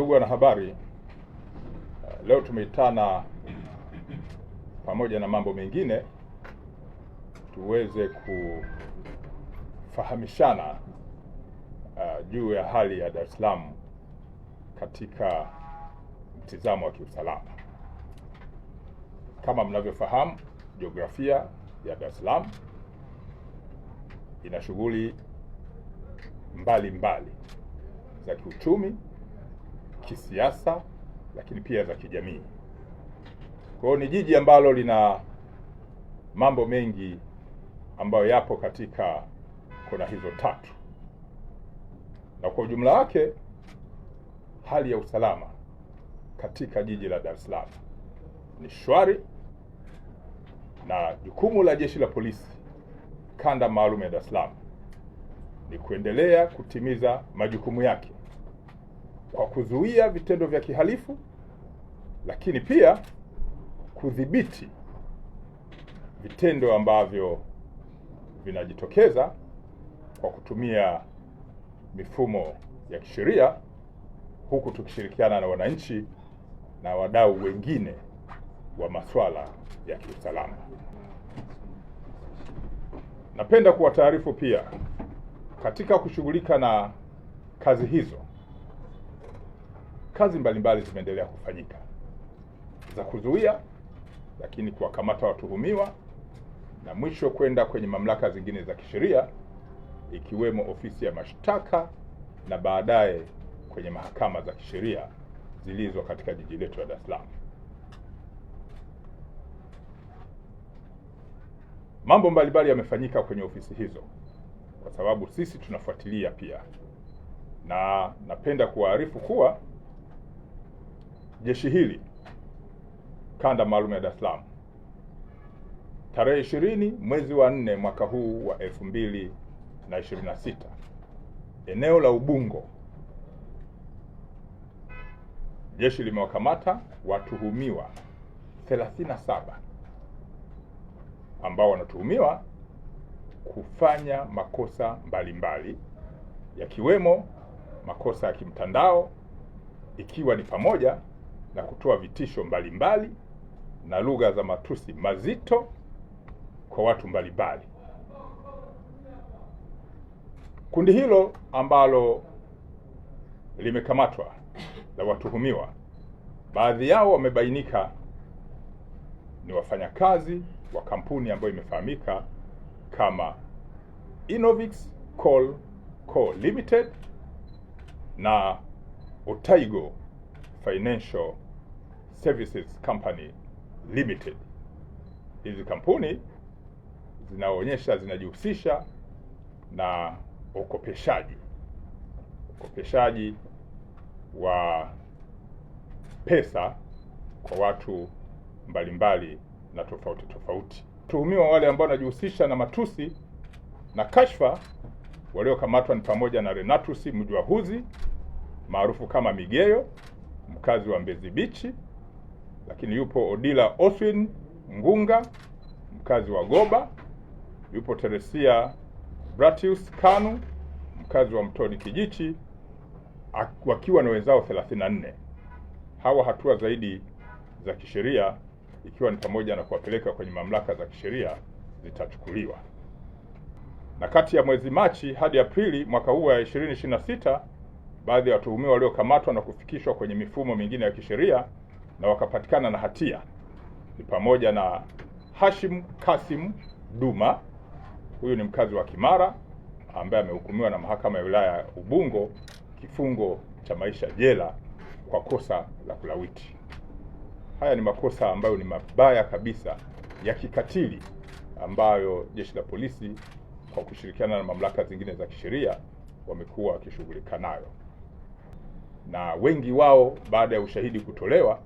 Ndugu wanahabari, leo tumeitana pamoja na mambo mengine tuweze kufahamishana juu ya hali ya Dar es Salaam katika mtizamo wa kiusalama. Kama mnavyofahamu, jiografia ya Dar es Salaam ina shughuli mbalimbali za kiuchumi, kisiasa, lakini pia za kijamii. Kwa hiyo ni jiji ambalo lina mambo mengi ambayo yapo katika kona hizo tatu, na kwa ujumla wake hali ya usalama katika jiji la Dar es Salaam ni shwari, na jukumu la Jeshi la Polisi kanda maalum ya Dar es Salaam ni kuendelea kutimiza majukumu yake kwa kuzuia vitendo vya kihalifu, lakini pia kudhibiti vitendo ambavyo vinajitokeza kwa kutumia mifumo ya kisheria, huku tukishirikiana na wananchi na wadau wengine wa masuala ya kiusalama. Napenda kuwataarifu pia, katika kushughulika na kazi hizo, kazi mbalimbali zimeendelea kufanyika za kuzuia, lakini kuwakamata watuhumiwa, na mwisho kwenda kwenye mamlaka zingine za kisheria ikiwemo ofisi ya mashtaka na baadaye kwenye mahakama za kisheria zilizo katika jiji letu la Dar es Salaam. Mambo mbalimbali yamefanyika kwenye ofisi hizo kwa sababu sisi tunafuatilia pia, na napenda kuwaarifu kuwa jeshi hili kanda maalum ya Dar es Salaam tarehe 20 mwezi wa 4 mwaka huu wa 2026 eneo la Ubungo, jeshi limewakamata watuhumiwa 37 ambao wanatuhumiwa kufanya makosa mbalimbali yakiwemo makosa ya kimtandao, ikiwa ni pamoja na kutoa vitisho mbalimbali na lugha za matusi mazito kwa watu mbalimbali. Kundi hilo ambalo limekamatwa la watuhumiwa, baadhi yao wamebainika ni wafanyakazi wa kampuni ambayo imefahamika kama Innovix Coal Co Limited na Otaigo Financial Services Company Limited. Hizi kampuni zinaonyesha zinajihusisha na ukopeshaji wa pesa kwa watu mbalimbali na tofauti. Watuhumiwa wale ambao wanajihusisha na matusi na kashfa waliokamatwa ni pamoja na Renatus Mjwahuzi maarufu kama Migeyo, mkazi wa Mbezi Beach, lakini yupo Odila Oswin Ngunga, mkazi wa Goba, yupo Teresia Bratius Kanu, mkazi wa Mtoni Kijichi, wakiwa na wenzao 34. Hawa hatua zaidi za kisheria, ikiwa ni pamoja na kuwapeleka kwenye mamlaka za kisheria, zitachukuliwa. Na kati ya mwezi Machi hadi Aprili mwaka huu wa 2026, baadhi ya watuhumiwa waliokamatwa na kufikishwa kwenye mifumo mingine ya kisheria na wakapatikana na hatia ni pamoja na Hashim Kasim Duma, huyu ni mkazi wa Kimara ambaye amehukumiwa na mahakama ya wilaya ya Ubungo kifungo cha maisha jela kwa kosa la kulawiti. Haya ni makosa ambayo ni mabaya kabisa ya kikatili ambayo Jeshi la Polisi kwa kushirikiana na mamlaka zingine za kisheria wamekuwa wakishughulika nayo, na wengi wao baada ya ushahidi kutolewa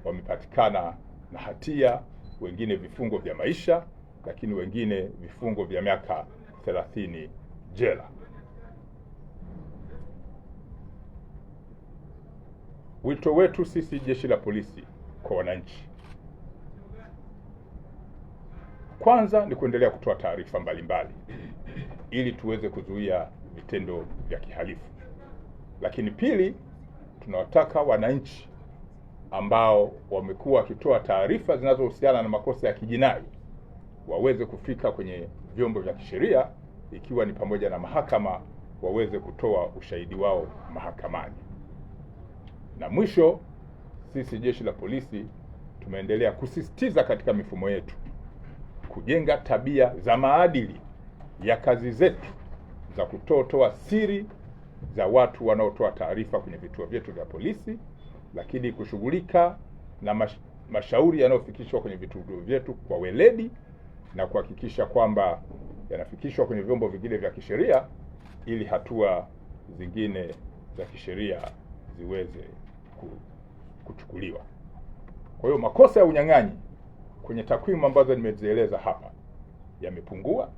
wamepatikana na hatia, wengine vifungo vya maisha, lakini wengine vifungo vya miaka 30 jela. Wito wetu sisi Jeshi la Polisi kwa wananchi, kwanza ni kuendelea kutoa taarifa mbalimbali ili tuweze kuzuia vitendo vya kihalifu. Lakini pili, tunawataka wananchi ambao wamekuwa wakitoa taarifa zinazohusiana na makosa ya kijinai waweze kufika kwenye vyombo vya kisheria, ikiwa ni pamoja na mahakama, waweze kutoa ushahidi wao mahakamani. Na mwisho, sisi jeshi la polisi tumeendelea kusisitiza katika mifumo yetu kujenga tabia za maadili ya kazi zetu za kutoa siri za watu wanaotoa taarifa kwenye vituo vyetu vya polisi, lakini kushughulika na mashauri yanayofikishwa kwenye vituo vyetu kwa weledi na kuhakikisha kwamba yanafikishwa kwenye vyombo vingine vya kisheria ili hatua zingine za kisheria ziweze kuchukuliwa. Kwa hiyo makosa ya unyang'anyi kwenye takwimu ambazo nimezieleza hapa yamepungua.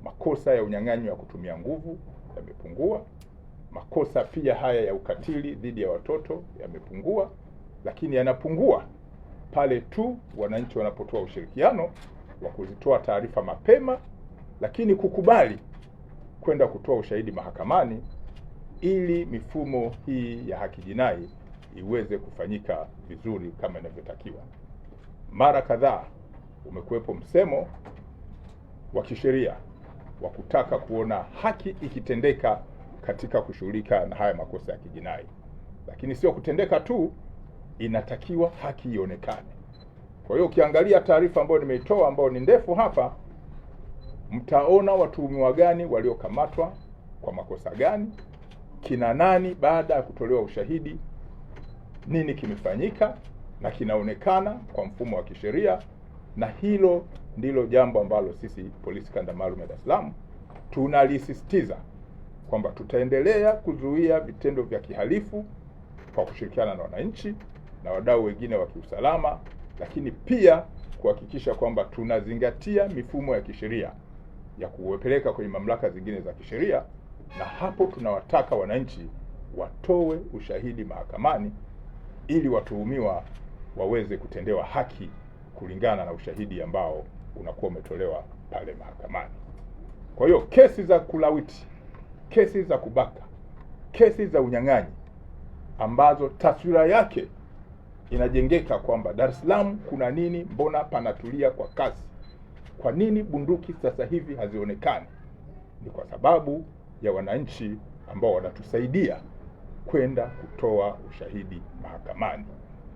Makosa ya unyang'anyi wa kutumia nguvu yamepungua. Makosa pia haya ya ukatili dhidi ya watoto yamepungua, lakini yanapungua pale tu wananchi wanapotoa ushirikiano wa kuzitoa taarifa mapema, lakini kukubali kwenda kutoa ushahidi mahakamani ili mifumo hii ya haki jinai iweze kufanyika vizuri kama inavyotakiwa. Mara kadhaa umekuwepo msemo wa kisheria wa kutaka kuona haki ikitendeka katika kushughulika na haya makosa ya kijinai, lakini sio kutendeka tu, inatakiwa haki ionekane. Kwa hiyo ukiangalia taarifa ambayo nimeitoa ambayo ni ndefu hapa, mtaona watuhumiwa gani waliokamatwa kwa makosa gani, kina nani baada ya kutolewa ushahidi, nini kimefanyika na kinaonekana kwa mfumo wa kisheria. Na hilo ndilo jambo ambalo sisi Polisi Kanda Maalum ya Dar es Salaam tunalisisitiza kwamba tutaendelea kuzuia vitendo vya kihalifu kwa kushirikiana na wananchi na wadau wengine wa kiusalama, lakini pia kuhakikisha kwamba tunazingatia mifumo ya kisheria ya kuwapeleka kwenye mamlaka zingine za kisheria, na hapo tunawataka wananchi watoe ushahidi mahakamani ili watuhumiwa waweze kutendewa haki kulingana na ushahidi ambao unakuwa umetolewa pale mahakamani. Kwa hiyo kesi za kulawiti, kesi za kubaka, kesi za unyang'anyi ambazo taswira yake inajengeka kwamba Dar es Salaam kuna nini, mbona panatulia kwa kasi, kwa nini bunduki sasa hivi hazionekani, ni kwa sababu ya wananchi ambao wanatusaidia kwenda kutoa ushahidi mahakamani,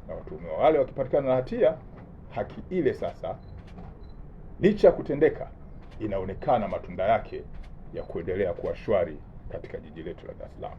na watuhumiwa wale wakipatikana na hatia, haki ile sasa licha ya kutendeka inaonekana matunda yake ya kuendelea kuwa shwari katika jiji letu la Dar es Salaam.